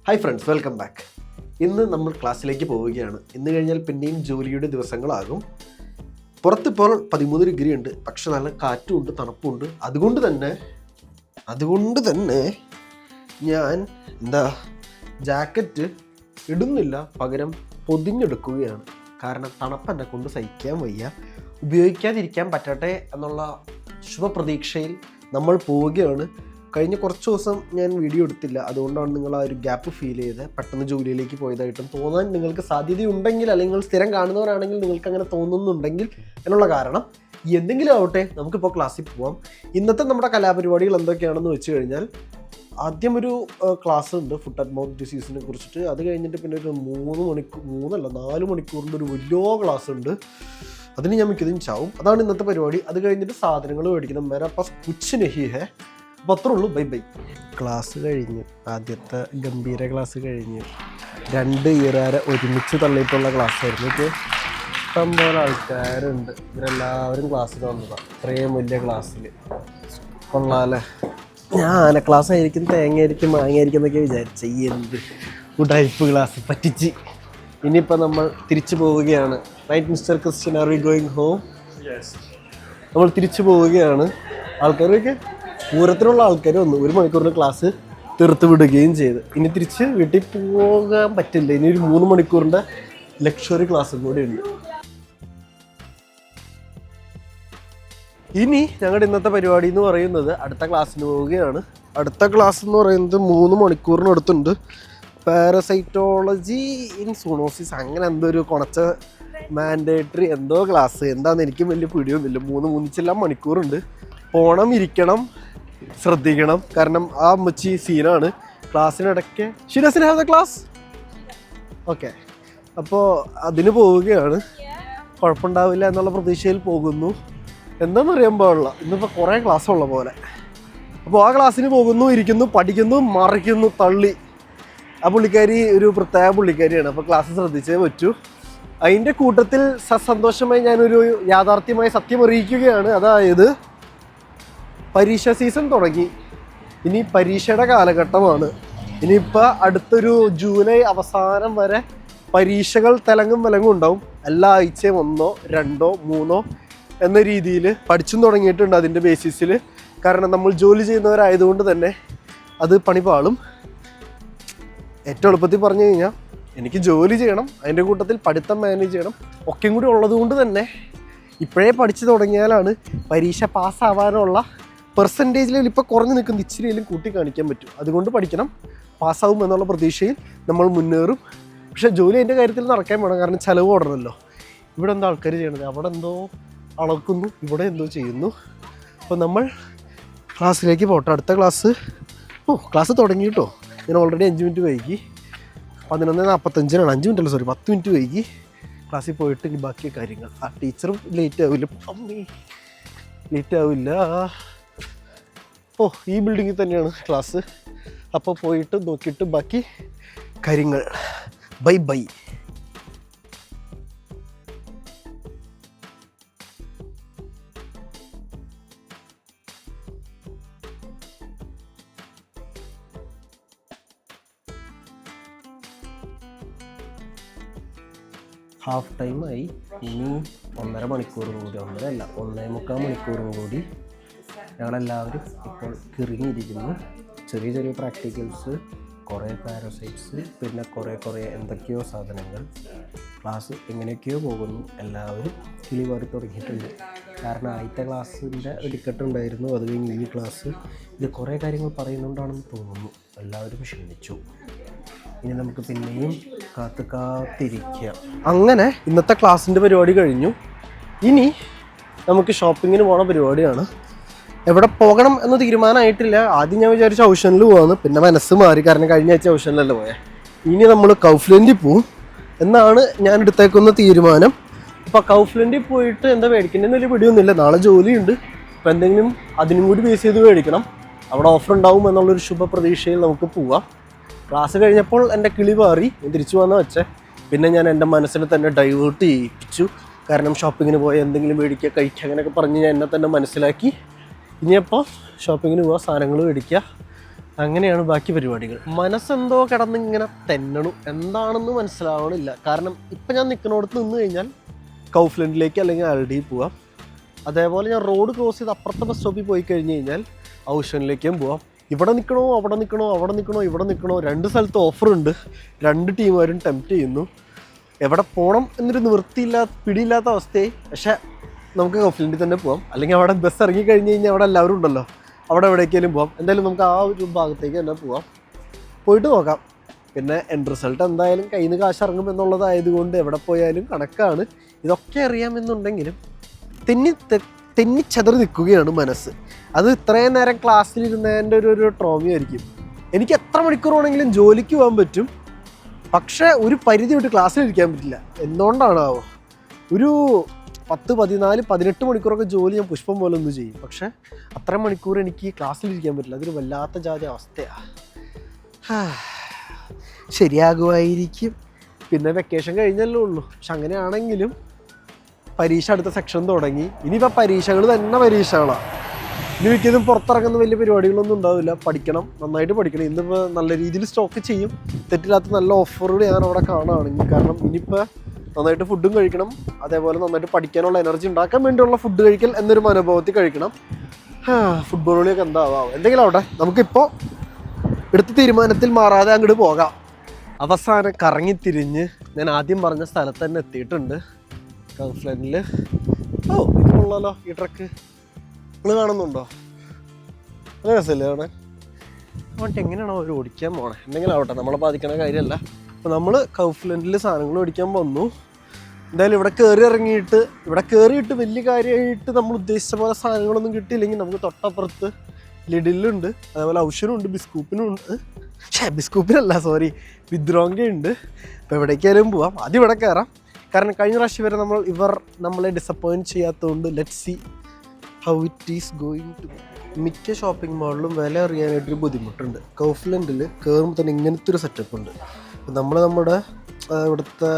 Hi friends, welcome back. ഇന്ന് നമ്മൾ ക്ലാസ്സിലേക്ക് പോവുകയാണ്. ഇന്ന് കഴിഞ്ഞാൽ പിന്നെയും ജോലിയുടെ ദിവസങ്ങളാകും. പുറത്തിപ്പോൾ 13 ഡിഗ്രി ഉണ്ട്, പക്ഷെ നല്ല കാറ്റുമുണ്ട്, തണുപ്പുണ്ട്. അതുകൊണ്ട് തന്നെ ഞാൻ ജാക്കറ്റ് ഇടുന്നില്ല, പകരം പൊതിഞ്ഞെടുക്കുകയാണ്. കാരണം തണുപ്പ് എന്നെ കൊണ്ട് സഹിക്കാൻ വയ്യ. ഉപയോഗിക്കാതിരിക്കാൻ പറ്റട്ടെ എന്നുള്ള ശുഭപ്രതീക്ഷയിൽ നമ്മൾ പോവുകയാണ്. കഴിഞ്ഞ കുറച്ച് ദിവസം ഞാൻ വീഡിയോ എടുത്തില്ല, അതുകൊണ്ടാണ് നിങ്ങൾ ആ ഒരു ഗ്യാപ്പ് ഫീൽ ചെയ്ത് പെട്ടെന്ന് ജോലിയിലേക്ക് പോയതായിട്ടും തോന്നാൻ നിങ്ങൾക്ക് സാധ്യതയുണ്ടെങ്കിൽ, അല്ലെങ്കിൽ സ്ഥിരം കാണുന്നവരാണെങ്കിൽ നിങ്ങൾക്ക് അങ്ങനെ തോന്നുന്നുണ്ടെങ്കിൽ എന്നുള്ള കാരണം എന്തെങ്കിലും ആവട്ടെ, നമുക്കിപ്പോൾ ക്ലാസ്സിൽ പോവാം. ഇന്നത്തെ നമ്മുടെ കലാപരിപാടികൾ എന്തൊക്കെയാണെന്ന് വെച്ച് കഴിഞ്ഞാൽ, ആദ്യം ഒരു ക്ലാസ് ഉണ്ട് ഫുട്ട് ആൻഡ് മൗത്ത് ഡിസീസിനെ കുറിച്ചിട്ട്. അത് കഴിഞ്ഞിട്ട് പിന്നെ ഒരു 4 മണിക്കൂറിൻ്റെ ഒരു വലിയ ക്ലാസ് ഉണ്ട്. അതിന് ഞാൻ മിക്കതും ചാവും. അതാണ് ഇന്നത്തെ പരിപാടി. അത് കഴിഞ്ഞിട്ട് സാധനങ്ങൾ മേടിക്കണം. മേരാ പാസ് കുച്ച് നഹി ഹേ. അപ്പോൾ അത്രേ ഉള്ളൂ. ബൈ. ക്ലാസ് കഴിഞ്ഞു. ആദ്യത്തെ ഗംഭീര ക്ലാസ് കഴിഞ്ഞു. 2 ഇയറാരെ ഒരുമിച്ച് തള്ളിയിട്ടുള്ള ക്ലാസ് ആയിരുന്നു. ഇഷ്ടം പോലെ ആൾക്കാരുണ്ട്. ഇവരെല്ലാവരും ക്ലാസ്സിൽ വന്നതാണ്. ഇത്രയും വലിയ ക്ലാസ്സിൽ കൊള്ളാമല്ലേ. ഞാൻ ക്ലാസ് ആയിരിക്കും, തേങ്ങയായിരിക്കും, മാങ്ങയായിരിക്കും എന്നൊക്കെ വിചാരിച്ചു. എന്ത് ഉഡായിപ്പ് ക്ലാസ് പറ്റിച്ച്. ഇനിയിപ്പോൾ നമ്മൾ തിരിച്ചു പോവുകയാണ്. Right mister Christian, are we going home? നമ്മൾ തിരിച്ചു പോവുകയാണ്. ആൾക്കാരൊക്കെ പൂരത്തിനുള്ള ആൾക്കാർ വന്നു. 1 മണിക്കൂറിന് ക്ലാസ് തീർത്ത് വിടുകയും ചെയ്ത്. ഇനി തിരിച്ച് വീട്ടിൽ പോകാൻ പറ്റില്ല. ഇനി ഒരു 3 മണിക്കൂറിൻ്റെ ലക്ഷറി ക്ലാസ്സും കൂടി ഉണ്ട്. ഇനി ഞങ്ങളുടെ ഇന്നത്തെ പരിപാടി എന്ന് പറയുന്നത് അടുത്ത ക്ലാസ്സിന് പോവുകയാണ്. അടുത്ത ക്ലാസ് എന്ന് പറയുന്നത് 3 മണിക്കൂറിനടുത്തുണ്ട്. പാരസൈറ്റോളജി ഇൻ സൂണോസിസ്, അങ്ങനെ എന്തോ ഒരു കുണച്ച മാൻഡേറ്ററി എന്തോ ക്ലാസ്. എന്താണെന്ന് എനിക്കും വലിയ പിടിയൊന്നുമില്ല. 3 മണിക്കൂറുണ്ട്. പോകണം, ഇരിക്കണം, ശ്രദ്ധിക്കണം. കാരണം ആ അമ്മച്ചി സീനാണ്. ക്ലാസ്സിനിടയ്ക്ക് she doesn't have the class. Okay, അപ്പോൾ അതിന് പോവുകയാണ്. കുഴപ്പമുണ്ടാവില്ല എന്നുള്ള പ്രതീക്ഷയിൽ പോകുന്നു. എന്താണെന്നറിയാൻ പാടില്ല. ഇന്നിപ്പോൾ കുറേ ക്ലാസ് ഉള്ള പോലെ. അപ്പോൾ ആ ക്ലാസ്സിന് പോകുന്നു, ഇരിക്കുന്നു, പഠിക്കുന്നു, മറിക്കുന്നു, തള്ളി. ആ പുള്ളിക്കാരി ഒരു പ്രത്യേക പുള്ളിക്കാരിയാണ്. അപ്പോൾ ക്ലാസ് ശ്രദ്ധിച്ചേ പറ്റൂ. അതിൻ്റെ കൂട്ടത്തിൽ സന്തോഷമായി ഞാനൊരു യാഥാർത്ഥ്യമായ സത്യം അറിയിക്കുകയാണ്. അതായത് പരീക്ഷ സീസൺ തുടങ്ങി. ഇനി പരീക്ഷയുടെ കാലഘട്ടമാണ്. ഇനിയിപ്പോൾ അടുത്തൊരു ജൂലൈ അവസാനം വരെ പരീക്ഷകൾ തെലങ്കും ഉണ്ടാവും. എല്ലാ ആഴ്ചയും 1, 2, 3 എന്ന രീതിയിൽ പഠിച്ചും തുടങ്ങിയിട്ടുണ്ട് അതിൻ്റെ ബേസിസിൽ. കാരണം നമ്മൾ ജോലി ചെയ്യുന്നവരായതുകൊണ്ട് തന്നെ അത് പണിപാളും. ഏറ്റവും എളുപ്പത്തിൽ പറഞ്ഞു കഴിഞ്ഞാൽ എനിക്ക് ജോലി ചെയ്യണം, അതിൻ്റെ കൂട്ടത്തിൽ പഠിത്തം മാനേജ് ചെയ്യണം. ഒക്കെയും കൂടി ഉള്ളതുകൊണ്ട് തന്നെ ഇപ്പോഴേ പഠിച്ചു തുടങ്ങിയാലാണ് പരീക്ഷ പാസ്സാവാനുള്ള പെർസെൻറ്റേജിൽ ഇപ്പോൾ കുറഞ്ഞു നിൽക്കുന്ന ഇച്ചിരിയിലും കൂട്ടി കാണിക്കാൻ പറ്റും. അതുകൊണ്ട് പഠിക്കണം, പാസ്സാവും എന്നുള്ള പ്രതീക്ഷയിൽ നമ്മൾ മുന്നേറും. പക്ഷേ ജോലി അതിൻ്റെ കാര്യത്തിൽ നടക്കാൻ വേണം. കാരണം ചിലവ് ഓടണമല്ലോ. ഇവിടെ എന്തോ ആൾക്കാർ ചെയ്യണത്, അവിടെ എന്തോ അളക്കുന്നു, ഇവിടെ എന്തോ ചെയ്യുന്നു. അപ്പോൾ നമ്മൾ ക്ലാസ്സിലേക്ക് പോട്ടെ. അടുത്ത ക്ലാസ് തുടങ്ങി കേട്ടോ. ഞാൻ ഓൾറെഡി 5 മിനിറ്റ് വൈകി. 11:45 5 മിനിറ്റ് അല്ല, സോറി 10 മിനിറ്റ് വൈകി. ക്ലാസ്സിൽ പോയിട്ട് ഇനി ബാക്കി കാര്യങ്ങൾ. ആ ടീച്ചറും ലേറ്റ് ആവില്ല. ഈ ബിൽഡിങ്ങിൽ തന്നെയാണ് ക്ലാസ്. അപ്പോൾ പോയിട്ട് നോക്കിയിട്ട് ബാക്കി കാര്യങ്ങൾ. ബൈ. ഹാഫ് ടൈമായി. ഇനി 1.5 മണിക്കൂറും കൂടി, 1.25 മണിക്കൂറും കൂടി ഞങ്ങളെല്ലാവരും ഇപ്പോൾ കിറങ്ങിയിരിക്കുന്നു. ചെറിയ പ്രാക്ടിക്കൽസ്, കുറേ പാരസൈറ്റ്സ്, പിന്നെ കുറേ എന്തൊക്കെയോ സാധനങ്ങൾ. ക്ലാസ് എങ്ങനെയൊക്കെയോ പോകുന്നു. എല്ലാവരും കിളിവാറി തുടങ്ങിയിട്ടുണ്ട്. കാരണം ആദ്യത്തെ ക്ലാസ്സിൻ്റെ വെടിക്കെട്ടുണ്ടായിരുന്നു. അത് കഴിഞ്ഞ് ഈ ക്ലാസ്. ഇത് കുറേ കാര്യങ്ങൾ പറയുന്നുണ്ടാണെന്ന് തോന്നുന്നു. എല്ലാവരും ക്ഷണിച്ചു. ഇനി നമുക്ക് പിന്നെയും കാത്തിരിക്കുക. അങ്ങനെ ഇന്നത്തെ ക്ലാസ്സിൻ്റെ പരിപാടി കഴിഞ്ഞു. ഇനി നമുക്ക് ഷോപ്പിങ്ങിന് പോണ പരിപാടിയാണ്. എവിടെ പോകണം എന്ന് തീരുമാനമായിട്ടില്ല. ആദ്യം ഞാൻ വിചാരിച്ച ഔഷനിൽ പോകാമെന്ന്, പിന്നെ മനസ്സ് മാറി. കാരണം കഴിഞ്ഞ ആഴ്ച ഔഷനിലല്ലേ പോയത്. ഇനി നമ്മൾ കൗഫ്ലൻഡിൽ പോവും എന്നാണ് ഞാൻ എടുത്തേക്കുന്ന തീരുമാനം. അപ്പോൾ കൗഫ്ലൻഡിൽ പോയിട്ട് എന്താ മേടിക്കേണ്ടതെന്ന് വലിയ പിടിയൊന്നുമില്ല. നാളെ ജോലിയുണ്ട്. അപ്പോൾ എന്തെങ്കിലും അതിനും കൂടി ബേസ് ചെയ്ത് മേടിക്കണം. അവിടെ ഓഫർ ഉണ്ടാവും എന്നുള്ളൊരു ശുഭ പ്രതീക്ഷയിൽ നമുക്ക് പോവാം. ക്ലാസ് കഴിഞ്ഞപ്പോൾ എൻ്റെ കിളി മാറി. ഞാൻ തിരിച്ചു വന്നാൽ വെച്ചേ. പിന്നെ ഞാൻ എൻ്റെ മനസ്സിനെ തന്നെ ഡൈവേർട്ട് ചെയ്യിപ്പിച്ചു. കാരണം ഷോപ്പിങ്ങിന് പോയി എന്തെങ്കിലും മേടിക്കുക, കഴിക്കുക, അങ്ങനെയൊക്കെ പറഞ്ഞ് ഞാൻ എന്നെ തന്നെ മനസ്സിലാക്കി. ഇനിയപ്പോൾ ഷോപ്പിങ്ങിന് പോവുക, സാധനങ്ങൾ മേടിക്കുക, അങ്ങനെയാണ് ബാക്കി പരിപാടികൾ. മനസ്സെന്തോ കിടന്നിങ്ങനെ തെന്നണു, എന്താണെന്ന് മനസ്സിലാവണില്ല. കാരണം ഇപ്പം ഞാൻ നിൽക്കുന്നിടത്ത് നിന്ന് കഴിഞ്ഞാൽ കൗഫ്ലൻഡിലേക്ക് അല്ലെങ്കിൽ ആൽഡി പോവാം. അതേപോലെ ഞാൻ റോഡ് ക്രോസ് ചെയ്ത് അപ്പുറത്തെ ബസ് സ്റ്റോപ്പിൽ പോയി കഴിഞ്ഞ് കഴിഞ്ഞാൽ ഔഷനിലേക്കും പോവാം. ഇവിടെ നിൽക്കണോ അവിടെ നിൽക്കണോ അവിടെ നിൽക്കണോ ഇവിടെ നിൽക്കണോ, 2 സ്ഥലത്ത് ഓഫറുണ്ട്. 2 ടീമുകാരും ടെംപ്റ്റ് ചെയ്യുന്നു. എവിടെ പോകണം എന്നൊരു പിടിയില്ലാത്ത അവസ്ഥയായി. പക്ഷേ നമുക്ക് കൗഫ്ലൻഡിൽ തന്നെ പോവാം. അല്ലെങ്കിൽ അവിടെ ബസ് ഇറങ്ങി കഴിഞ്ഞ് കഴിഞ്ഞാൽ അവിടെ എല്ലാവരും ഉണ്ടല്ലോ, അവിടെ എവിടേക്കെങ്കിലും പോവാം. എന്തായാലും നമുക്ക് ആ ഒരു ഭാഗത്തേക്ക് തന്നെ പോവാം, പോയിട്ട് നോക്കാം. പിന്നെ എൻഡ് റിസൾട്ട് എന്തായാലും കയ്യിൽ നിന്ന് കാശ് ഇറങ്ങും എന്നുള്ളതായതുകൊണ്ട് എവിടെ പോയാലും കണക്കാണ്. ഇതൊക്കെ അറിയാമെന്നുണ്ടെങ്കിലും തെന്നിച്ചെതറി നിൽക്കുകയാണ് മനസ്സ്. അത് ഇത്രയും നേരം ക്ലാസ്സിലിരുന്നതിൻ്റെ ഒരു ട്രോമയായിരിക്കും. എനിക്ക് എത്ര മണിക്കൂർ വേണമെങ്കിലും ജോലിക്ക് പോകാൻ പറ്റും, പക്ഷേ ഒരു പരിധി വിട്ട് ക്ലാസ്സിലിരിക്കാൻ പറ്റില്ല. എന്തുകൊണ്ടാണാവോ? ഒരു 10, 14, 18 മണിക്കൂറൊക്കെ ജോലി ഞാൻ പുഷ്പം പോലെ ഒന്ന് ചെയ്യും, പക്ഷേ അത്ര മണിക്കൂർ എനിക്ക് ക്ലാസ്സിലിരിക്കാൻ പറ്റില്ല. അതൊരു വല്ലാത്ത ജാതി അവസ്ഥയാണ്. ശരിയാകുമായിരിക്കും. പിന്നെ വെക്കേഷൻ കഴിഞ്ഞല്ലേ ഉള്ളൂ. പക്ഷെ അങ്ങനെയാണെങ്കിലും പരീക്ഷ അടുത്ത സെക്ഷൻ തുടങ്ങി. ഇനിയിപ്പോൾ പരീക്ഷകൾ തന്നെ പരീക്ഷകളാണ്. ഇനി മിക്കതും പുറത്തിറങ്ങുന്ന വലിയ പരിപാടികളൊന്നും ഉണ്ടാവില്ല. പഠിക്കണം, നന്നായിട്ട് പഠിക്കണം. ഇന്നിപ്പോൾ നല്ല രീതിയിൽ സ്റ്റോക്ക് ചെയ്യും. തെറ്റില്ലാത്ത നല്ല ഓഫറുകൾ ഞാൻ അവിടെ കാണുകയാണെങ്കിൽ. കാരണം ഇനിയിപ്പോൾ നന്നായിട്ട് ഫുഡും കഴിക്കണം, അതേപോലെ നന്നായിട്ട് പഠിക്കാനുള്ള എനർജി ഉണ്ടാക്കാൻ വേണ്ടിയുള്ള ഫുഡ് കഴിക്കൽ എന്നൊരു മനോഭാവത്തിൽ കഴിക്കണം. ഫുട്ബോൾ കളിയൊക്കെ എന്താവാം, എന്തെങ്കിലും ആവട്ടെ. നമുക്കിപ്പോൾ എടുത്ത തീരുമാനത്തിൽ മാറാതെ അങ്ങോട്ട് പോകാം. അവസാനം കറങ്ങിത്തിരിഞ്ഞ് ഞാൻ ആദ്യം പറഞ്ഞ സ്ഥലത്ത് തന്നെ എത്തിയിട്ടുണ്ട്, കൗഫ്ലൻഡിൽ. ഓ, ഇത് കൊള്ളാലോ ഈ ട്രക്ക്. നിങ്ങൾ കാണുന്നുണ്ടോ? നല്ല രസമല്ലേ അവിടെ? അതുകൊണ്ട് എങ്ങനെയാണോ അവർ ഓടിക്കാൻ പോണേ? എന്തെങ്കിലും ആവട്ടെ, നമ്മളെ ബാധിക്കണ കാര്യമല്ല. അപ്പോൾ നമ്മൾ കൗഫ്ലൻഡിൽ സാധനങ്ങൾ ഓടിക്കാൻ വന്നു. എന്തായാലും ഇവിടെ കയറിയിട്ട് വലിയ കാര്യമായിട്ട് നമ്മൾ ഉദ്ദേശിച്ച പോലെ സാധനങ്ങളൊന്നും കിട്ടിയില്ലെങ്കിൽ നമുക്ക് തൊട്ടപ്പുറത്ത് ലിഡിലുണ്ട്, അതേപോലെ ഔഷനുണ്ട്, ബിസ്കൂപ്പിനല്ല സോറി വിദ്രോങ്കയുണ്ട്. അപ്പോൾ എവിടേക്കായാലും പോവാം. ആദ്യം ഇവിടെ കയറാം. കാരണം കഴിഞ്ഞ പ്രാവശ്യം വരെ ഇവർ നമ്മളെ ഡിസപ്പോയിൻറ്റ് ചെയ്യാത്തതുകൊണ്ട് let see how it is going to. മിക്ക ഷോപ്പിംഗ് മാളിലും വില അറിയാനായിട്ടൊരു ബുദ്ധിമുട്ടുണ്ട്. കൗഫ്ലൻഡിൽ കയറുമ്പോൾ തന്നെ ഇങ്ങനത്തെ ഒരു സെറ്റപ്പ് ഉണ്ട്. നമ്മുടെ ഇവിടുത്തെ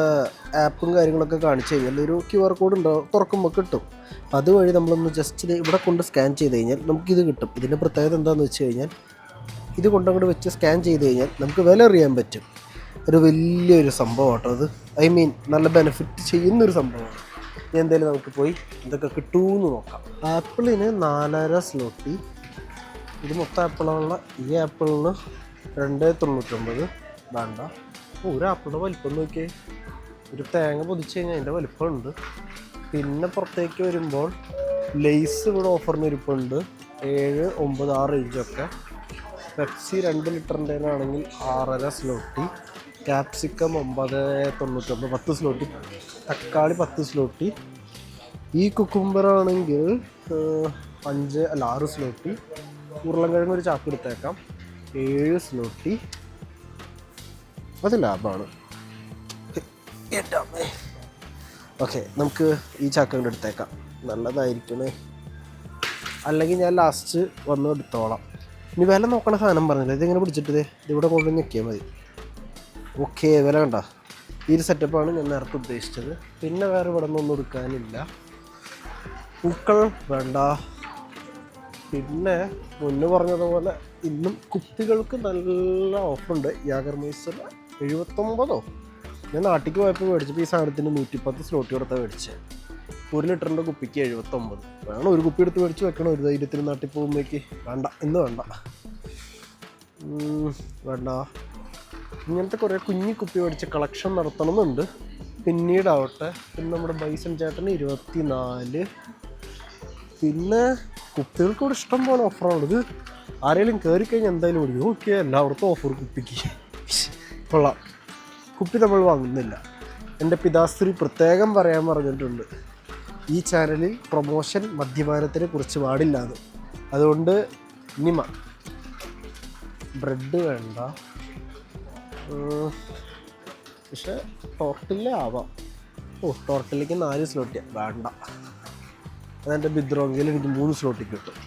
ആപ്പും കാര്യങ്ങളൊക്കെ കാണിച്ചു കഴിഞ്ഞാൽ ഒരു QR കോഡ് ഉണ്ടാവും, തുറക്കുമ്പോൾ കിട്ടും. അതുവഴി നമ്മളൊന്ന് ജസ്റ്റ് ഇവിടെ കൊണ്ട് സ്കാൻ ചെയ്ത് കഴിഞ്ഞാൽ നമുക്കിത് കിട്ടും. ഇതിൻ്റെ പ്രത്യേകത എന്താണെന്ന് വെച്ച് കഴിഞ്ഞാൽ ഇത് കൊണ്ടങ്ങോട്ട് വെച്ച് സ്കാൻ ചെയ്ത് കഴിഞ്ഞാൽ നമുക്ക് വില അറിയാൻ പറ്റും. ഒരു വലിയൊരു സംഭവം കേട്ടോ അത്. നല്ല ബെനിഫിറ്റ് ചെയ്യുന്നൊരു സംഭവമാണ്. ഞാൻ എന്തായാലും നമുക്ക് പോയി ഇതൊക്കെ കിട്ടുമെന്ന് നോക്കാം. ആപ്പിളിന് 4.5 സ്ലോട്ടി. ഇത് മൊത്തം ആപ്പിളുള്ള ഈ ആപ്പിളിന് 2.99 വേണ്ട. ഒരു ആപ്പിളിൻ്റെ വലിപ്പം നോക്കിയേ, ഒരു തേങ്ങ പൊതിച്ച് കഴിഞ്ഞാൽ അതിൻ്റെ വലിപ്പമുണ്ട്. പിന്നെ പുറത്തേക്ക് വരുമ്പോൾ ലെയ്സ് ഇവിടെ ഓഫറിന് ഇരിപ്പുണ്ട് 7, 9, 6 റേഞ്ചൊക്കെ. പെപ്സി 2 ലിറ്ററിൻ്റെനാണെങ്കിൽ 6.5 സ്ലോട്ടി. Capsicum 9.99 10 zloty. തക്കാളി 10 സ്ലോട്ടി. ഈ കുക്കുംബറാണെങ്കിൽ 6 സ്ലോട്ടി. ഉരുളൻകിഴങ്ങ് ഒരു ചാക്ക് എടുത്തേക്കാം 7 സ്ലോട്ടി. അത് ലാഭമാണ്. ഓക്കെ, നമുക്ക് ഈ ചാക്ക് കൊണ്ട് എടുത്തേക്കാം, നല്ലതായിരിക്കണേ. അല്ലെങ്കിൽ ഞാൻ ലാസ്റ്റ് വന്ന് എടുത്തോളാം. ഇനി വില നോക്കണ സാധനം പറഞ്ഞില്ല, ഇതിങ്ങനെ പിടിച്ചിട്ട് ഇതിവിടെ കൊണ്ട് ഞെക്കിയാൽ മതി. ഓക്കെ, വില കണ്ട ഈ ഒരു സെറ്റപ്പാണ് ഞാൻ നേരത്തെ ഉദ്ദേശിച്ചത്. പിന്നെ വേറെ ഇവിടെ നിന്നൊന്നും എടുക്കാനില്ല. പൂക്കൾ വേണ്ട. പിന്നെ മുന്നേ പറഞ്ഞതുപോലെ ഇന്നും കുപ്പികൾക്ക് നല്ല ഓഫറുണ്ട്. യാഗർമൈസർ 79. ഞാൻ നാട്ടിലേക്ക് പോയപ്പോൾ മേടിച്ചപ്പോൾ ഈ സാധനത്തിന് 110 സ്ലോട്ടി കൊടുത്താൽ മേടിച്ചത്. 1 ലിറ്ററിൻ്റെ കുപ്പിക്ക് 79. വേണം ഒരു കുപ്പി എടുത്ത് മേടിച്ച് വെക്കണം ഒരു ധൈര്യത്തിന് നാട്ടിൽ പോകുമ്പോഴേക്ക്. വേണ്ട, ഇന്ന് വേണ്ട. ഇങ്ങനത്തെ കുറേ കുഞ്ഞി കുപ്പി മേടിച്ച് കളക്ഷൻ നടത്തണമെന്നുണ്ട് പിന്നീടാവട്ടെ. പിന്നെ നമ്മുടെ ബൈസൺ ചേട്ടന് 24. പിന്നെ കുപ്പികൾക്ക് ഇവിടെ ഇഷ്ടം പോലെ ഓഫറാണ്. ഇത് ആരെങ്കിലും കയറിക്കഴിഞ്ഞാൽ എന്തായാലും ഓടിക്കും. ഓക്കെ, എല്ലാവർക്കും ഓഫർ കുപ്പിക്ക് കൊള്ളാം. കുപ്പി നമ്മൾ വാങ്ങുന്നില്ല. എൻ്റെ പിതാശ്രീ പ്രത്യേകം പറയാൻ പറഞ്ഞിട്ടുണ്ട്, ഈ ചാനലിൽ പ്രൊമോഷൻ മദ്യപാനത്തിനെ കുറിച്ച് പാടില്ലാന്ന്. അതുകൊണ്ട് നിമ ബ്രെഡ് വേണ്ട. പക്ഷെ ടോർട്ടില്ല ആവാം. ടോർട്ടിലേക്ക് 4 സ്ലോട്ടി വേണ്ട. അതെൻ്റെ ബിദ്രോങ്കയിൽ എനിക്ക് 3 സ്ലോട്ടിക്ക് കിട്ടും.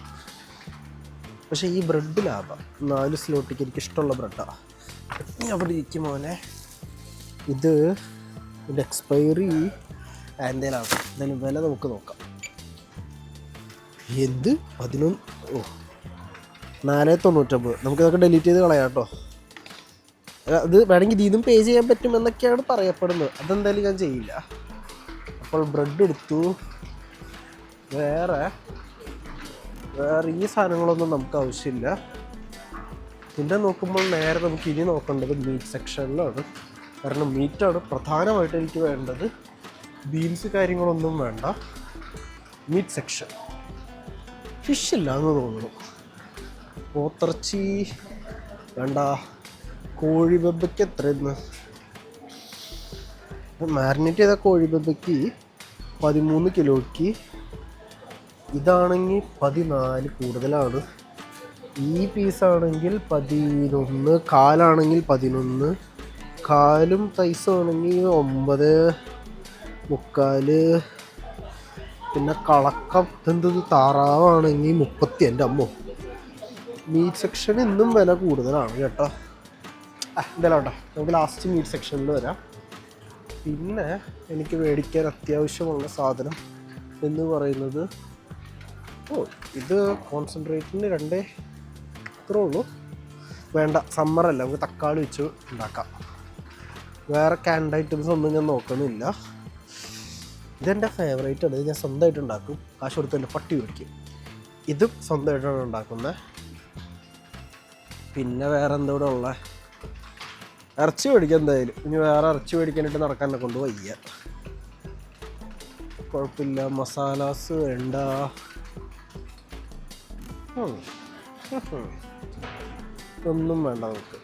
പക്ഷേ ഈ ബ്രെഡ് ലാഭം. 4 സ്ലോട്ടിക്ക് എനിക്ക് ഇഷ്ടമുള്ള ബ്രെഡാണ്. അവിടെ ഇരിക്കും മോനെ. ഇതിൻ്റെ എക്സ്പയറി എന്തേലാവും. എന്തായാലും വില നമുക്ക് നോക്കാം. എന്ത് 11. 4.99. നമുക്കിതൊക്കെ ഡിലീറ്റ് ചെയ്ത് കളയാം കേട്ടോ. അത് വേണമെങ്കിൽ ഇതിന്നും പേ ചെയ്യാൻ പറ്റുമെന്നൊക്കെയാണ് പറയപ്പെടുന്നത്. അതെന്തായാലും ഞാൻ ചെയ്യില്ല. അപ്പോൾ ബ്രെഡ് എടുത്തു. വേറെ ഈ സാധനങ്ങളൊന്നും നമുക്ക് ആവശ്യമില്ല. പിന്നെ നോക്കുമ്പോൾ നേരെ നമുക്ക് ഇനി നോക്കേണ്ടത് മീറ്റ് സെക്ഷനിലാണ്. കാരണം മീറ്റാണ് പ്രധാനമായിട്ട് എനിക്ക് വേണ്ടത്. ബീൻസ് കാര്യങ്ങളൊന്നും വേണ്ട. Meet section. ഫിഷ് ഇല്ല എന്ന് തോന്നുന്നു. പോത്തിറച്ചി വേണ്ട. കോഴി ബബ്ബയ്ക്ക് എത്രയെന്ന് മാരിനേറ്റ് ചെയ്ത കോഴി ബബ്ബയ്ക്ക് 13 കിലോയ്ക്ക് ഇതാണെങ്കിൽ 14 കൂടുതലാണ്. ഈ പീസാണെങ്കിൽ 11, കാലാണെങ്കിൽ 11, കാലും തൈസാണെങ്കിൽ 9.25. പിന്നെ കളക്കം എന്തത് താറാവാണെങ്കിൽ 30. എൻ്റെ അമ്മോ, മീറ്റ് സെക്ഷൻ ഇന്നും വില കൂടുതലാണ് കേട്ടോ. എന്തായാലും കേട്ടോ, നമുക്ക് ലാസ്റ്റ് മീറ്റ് സെക്ഷനിൽ വരാം. പിന്നെ എനിക്ക് മേടിക്കാൻ അത്യാവശ്യമുള്ള സാധനം എന്ന് പറയുന്നത്, ഇത് കോൺസെൻട്രേറ്റിന് 2 ഇത്രേ ഉള്ളൂ. വേണ്ട, സമ്മറല്ല, നമുക്ക് തക്കാളി വെച്ച് ഉണ്ടാക്കാം. വേറെ ക്യാൻഡ് ഐറ്റംസ് ഒന്നും ഞാൻ നോക്കുന്നില്ല. ഇതെൻ്റെ ഫേവറേറ്റ് ആണ്. ഇത് ഞാൻ സ്വന്തമായിട്ട് ഉണ്ടാക്കും. കാശ് കൊടുത്തല്ല, പട്ടി മേടിക്കും. ഇതും സ്വന്തമായിട്ടാണ് ഉണ്ടാക്കുന്നത്. പിന്നെ വേറെ എന്താ ഇവിടെ ഉള്ളത്? ഇറച്ചി മേടിക്കാം എന്തായാലും. ഇനി വേറെ ഇറച്ചി മേടിക്കാനായിട്ട് നടക്കാനെ കൊണ്ട് വയ്യ. കുഴപ്പമില്ല. മസാലാസ് വേണ്ട. ഒന്നും വേണ്ട നമുക്ക്.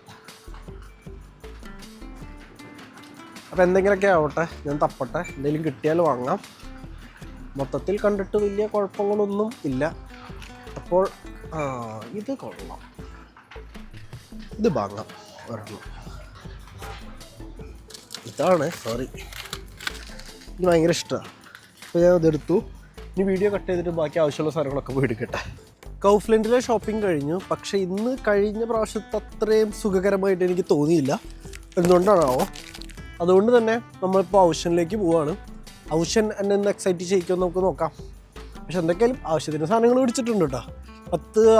അപ്പം എന്തെങ്കിലുമൊക്കെ ആവട്ടെ, ഞാൻ തപ്പട്ടെ. എന്തെങ്കിലും കിട്ടിയാൽ വാങ്ങാം. മൊത്തത്തിൽ കണ്ടിട്ട് വലിയ കുഴപ്പങ്ങളൊന്നും ഇല്ല. അപ്പോൾ ഇത് കൊള്ളാം, ഇത് വാങ്ങാം ഒരെണ്ണം. ഇതാണ് സോറി, ഇത് ഭയങ്കര ഇഷ്ടമാണ്. അപ്പോൾ ഞാൻ അതെടുത്തു. ഇനി വീഡിയോ കട്ട് ചെയ്തിട്ട് ബാക്കി ആവശ്യമുള്ള സാധനങ്ങളൊക്കെ പോയി എടുക്കട്ടെ. കൗഫ്ലൻഡിലെ ഷോപ്പിംഗ് കഴിഞ്ഞു. പക്ഷേ ഇന്ന് കഴിഞ്ഞ പ്രാവശ്യത്തെ അത്രയും സുഖകരമായിട്ട് എനിക്ക് തോന്നിയില്ല. എന്തുകൊണ്ടാണാവോ? അതുകൊണ്ട് തന്നെ നമ്മളിപ്പോൾ ഔഷനിലേക്ക് പോവുകയാണ്. ഔഷൻ എന്നെ ഒന്ന് എക്സൈറ്റ് ചെയ്യിക്കുമെന്ന് നമുക്ക് നോക്കാം. പക്ഷെ എന്തൊക്കെയാലും ആവശ്യത്തിന് സാധനങ്ങൾ പിടിച്ചിട്ടുണ്ട് കേട്ടോ.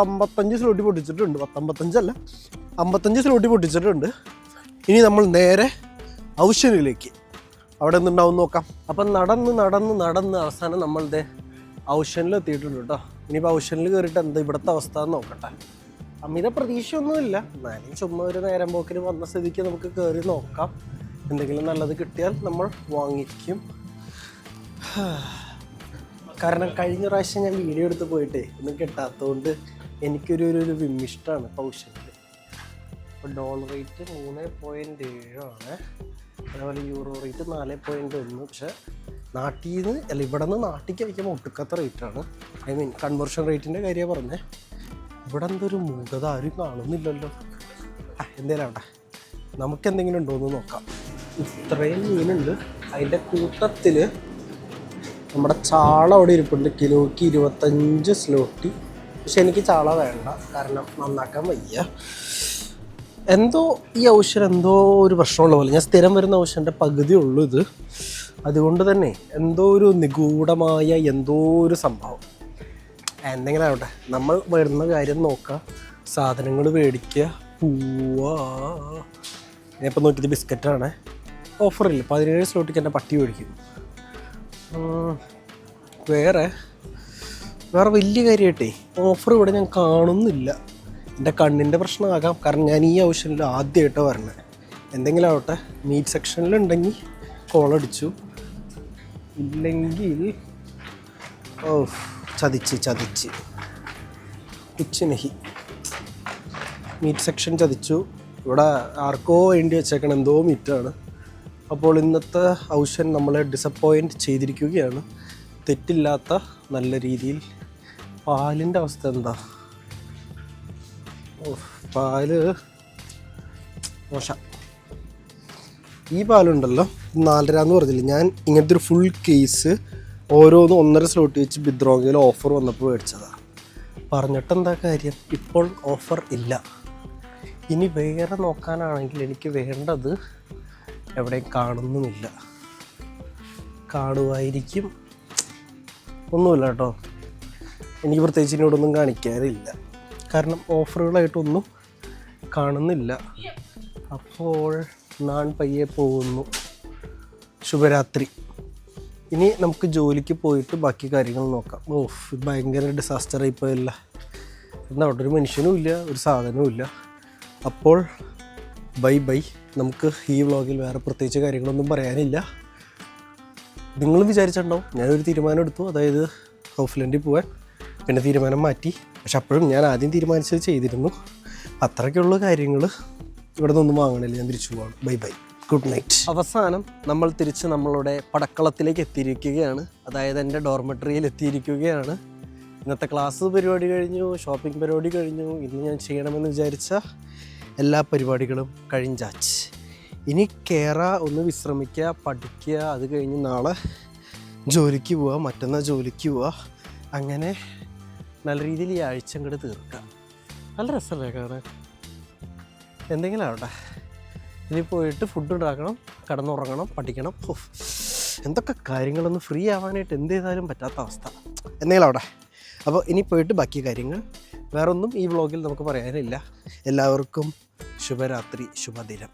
55 സ്ലോട്ടി പൊട്ടിച്ചിട്ടുണ്ട്. 55 സ്ലോട്ടി പൊട്ടിച്ചിട്ടുണ്ട്. ഇനി നമ്മൾ നേരെ ഔഷനിലേക്ക്. അവിടെ എന്തുണ്ടാവും നോക്കാം. അപ്പം നടന്ന് അവസാനം നമ്മളുടെ ഔഷനിൽ എത്തിയിട്ടുണ്ട് കേട്ടോ. ഇനിയിപ്പോൾ ഔഷനിൽ കയറിയിട്ട് എന്താ ഇവിടുത്തെ അവസ്ഥ എന്ന് നോക്കട്ടെ. അമിത പ്രതീക്ഷയൊന്നുമില്ല, എന്നാലും ചുമ്മാ ഒരു നേരം പോക്കിന് വന്ന സ്ഥിതിക്ക് നമുക്ക് കയറി നോക്കാം. എന്തെങ്കിലും നല്ലത് കിട്ടിയാൽ നമ്മൾ വാങ്ങിക്കും. കാരണം കഴിഞ്ഞ പ്രാവശ്യം ഞാൻ വീഡിയോ എടുത്ത് പോയിട്ടേ ഒന്നും കിട്ടാത്തതുകൊണ്ട് എനിക്കൊരു വിമ്മിഷ്ടമാണ് ഔഷനിൽ. അപ്പോൾ ഡോളർ റേറ്റ് 3.7 ആണ്. അതേപോലെ യൂറോ റേറ്റ് 4.1. പക്ഷേ നാട്ടിൽ നിന്ന് അല്ല, ഇവിടെ നിന്ന് നാട്ടിലേക്ക് വയ്ക്കുമ്പോൾ ഒട്ടുക്കാത്ത റേറ്റാണ്. ഐ മീൻ കൺവേർഷൻ റേറ്റിൻ്റെ കാര്യമാണ് പറഞ്ഞത്. ഇവിടെ എന്തൊരു മൂകത ആരും കാണുന്നില്ലല്ലോ. എന്തേലും ആവട്ടെ, നമുക്കെന്തെങ്കിലും ഉണ്ടോ എന്ന് നോക്കാം. ഇത്രയും മീനുണ്ട്. അതിൻ്റെ കൂട്ടത്തിൽ നമ്മുടെ ചാള അവിടെ ഇരിപ്പുണ്ട്. കിലോയ്ക്ക് 25 സ്ലോട്ടി. പക്ഷെ എനിക്ക് ചാള വേണ്ട, കാരണം നന്നാക്കാൻ വയ്യ. എന്തോ ഈ ഔഷധം എന്തോ ഒരു പ്രശ്നമുള്ള പോലെ. ഞാൻ സ്ഥിരം വരുന്ന ഔഷധൻ്റെ പകുതി ഉള്ളൂ ഇത്. അതുകൊണ്ട് തന്നെ എന്തോ ഒരു നിഗൂഢമായ എന്തോ ഒരു സംഭവം. എന്തെങ്കിലും ആവട്ടെ, നമ്മൾ വരുന്ന കാര്യം നോക്കുക, സാധനങ്ങൾ മേടിക്കുക, പോവാ. ഞാനിപ്പോൾ നോക്കിയത് ബിസ്ക്കറ്റാണ്. ഓഫറില്ല, 17 സ്ലോട്ടിക്ക് എൻ്റെ പട്ടി മേടിക്കും. വേറെ വലിയ കാര്യമായിട്ടേ ഓഫർ ഇവിടെ ഞാൻ കാണുന്നില്ല. എൻ്റെ കണ്ണിൻ്റെ പ്രശ്നമാകാം, കാരണം ഞാൻ ഈ ഔഷധത്തിൽ ആദ്യമായിട്ടാണ് വരണത്. എന്തെങ്കിലും ആവട്ടെ, മീറ്റ് സെക്ഷനിലുണ്ടെങ്കിൽ കോളടിച്ചു, ഇല്ലെങ്കിൽ ചതിച്ച് ഉച്ചനഹി. മീറ്റ് സെക്ഷൻ ചതിച്ചു. ഇവിടെ ആർക്കോ വേണ്ടി വെച്ചേക്കണം എന്തോ മീറ്റാണ്. അപ്പോൾ ഇന്നത്തെ ഔഷൻ നമ്മളെ ഡിസപ്പോയിൻറ്റ് ചെയ്തിരിക്കുകയാണ്. തെറ്റില്ലാത്ത നല്ല രീതിയിൽ. പാലിൻ്റെ അവസ്ഥ എന്താ? പാല് മോശം. ഈ പാലുണ്ടല്ലോ 4.5 എന്ന് പറഞ്ഞില്ല. ഞാൻ ഇങ്ങനത്തെ ഒരു ഫുൾ കേസ് ഓരോന്നും 1.5 സ്ലോട്ട് വെച്ച് ബിദ്രോഗയിൽ ഓഫർ വന്നപ്പോൾ മേടിച്ചതാണ്. പറഞ്ഞിട്ടെന്താ കാര്യം? ഇപ്പോൾ ഓഫർ ഇല്ല. ഇനി വേറെ നോക്കാനാണെങ്കിൽ എനിക്ക് വേണ്ടത് എവിടെയും കാണുന്നുമില്ല. കാണുമായിരിക്കും, ഒന്നുമില്ല കേട്ടോ. എനിക്ക് പ്രത്യേകിച്ച് ഇനിയോടൊന്നും കാണിക്കാറില്ല. കാരണം ഓഫറുകളായിട്ടൊന്നും കാണുന്നില്ല. അപ്പോൾ ഞാൻ പയ്യെ പോകുന്നു. ശുഭരാത്രി. ഇനി നമുക്ക് ജോലിക്ക് പോയിട്ട് ബാക്കി കാര്യങ്ങൾ നോക്കാം. ഭയങ്കര ഡിസാസ്റ്ററായി പോയല്ല. എന്നാൽ അവിടെ ഒരു മനുഷ്യനും ഇല്ല, ഒരു സാധനവും ഇല്ല. അപ്പോൾ ബൈ. നമുക്ക് ഈ വ്ളോഗിൽ വേറെ പ്രത്യേകിച്ച് കാര്യങ്ങളൊന്നും പറയാനില്ല. നിങ്ങൾ വിചാരിച്ചിട്ടുണ്ടാവും ഞാനൊരു തീരുമാനം എടുത്തു, അതായത് ഹൗസ്ലാൻഡിൽ പോകാൻ. പിന്നെ തീരുമാനം മാറ്റി. പക്ഷെ അപ്പോഴും ഞാൻ ആദ്യം തീരുമാനിച്ചത് ചെയ്തിരുന്നു. അത്രയ്ക്കുള്ള കാര്യങ്ങൾ ഇവിടെ നിന്നൊന്നും വാങ്ങണില്ല. ഞാൻ തിരിച്ചു പോവാണ്. ബൈ. Good night. അവസാനം നമ്മൾ തിരിച്ച് നമ്മളുടെ പടക്കളത്തിലേക്ക് എത്തിയിരിക്കുകയാണ്. അതായത് എൻ്റെ ഡോർമെട്രിയിൽ എത്തിയിരിക്കുകയാണ്. ഇന്നത്തെ ക്ലാസ് പരിപാടി കഴിഞ്ഞു, ഷോപ്പിംഗ് പരിപാടി കഴിഞ്ഞു. ഇന്ന് ഞാൻ ചെയ്യണമെന്ന് വിചാരിച്ച എല്ലാ പരിപാടികളും കഴിഞ്ഞാച്ച്. ഇനി ഒന്ന് വിശ്രമിക്കുക, പഠിക്കുക. അത് കഴിഞ്ഞ് നാളെ ജോലിക്ക് പോവുക, മറ്റന്നാൾ ജോലിക്ക് പോവുക. അങ്ങനെ നല്ല രീതിയിൽ ഈ ആഴ്ച അങ്ങോട്ട് തീർക്കുക. നല്ല രസമല്ലേ കാണാൻ? എന്തെങ്കിലും ആവട്ടെ. ഇനി പോയിട്ട് ഫുഡ് ഉണ്ടാക്കണം, കിടന്നുറങ്ങണം, പഠിക്കണം. എന്തൊക്കെ കാര്യങ്ങളൊന്ന് ഫ്രീ ആവാനായിട്ട് എന്ത് ചെയ്താലും പറ്റാത്ത അവസ്ഥ. എന്തെങ്കിലും അവിടെ. അപ്പോൾ ഇനി പോയിട്ട് ബാക്കി കാര്യങ്ങൾ. വേറൊന്നും ഈ വ്ളോഗിൽ നമുക്ക് പറയാനില്ല. എല്ലാവർക്കും ശുഭരാത്രി, ശുഭദിനം.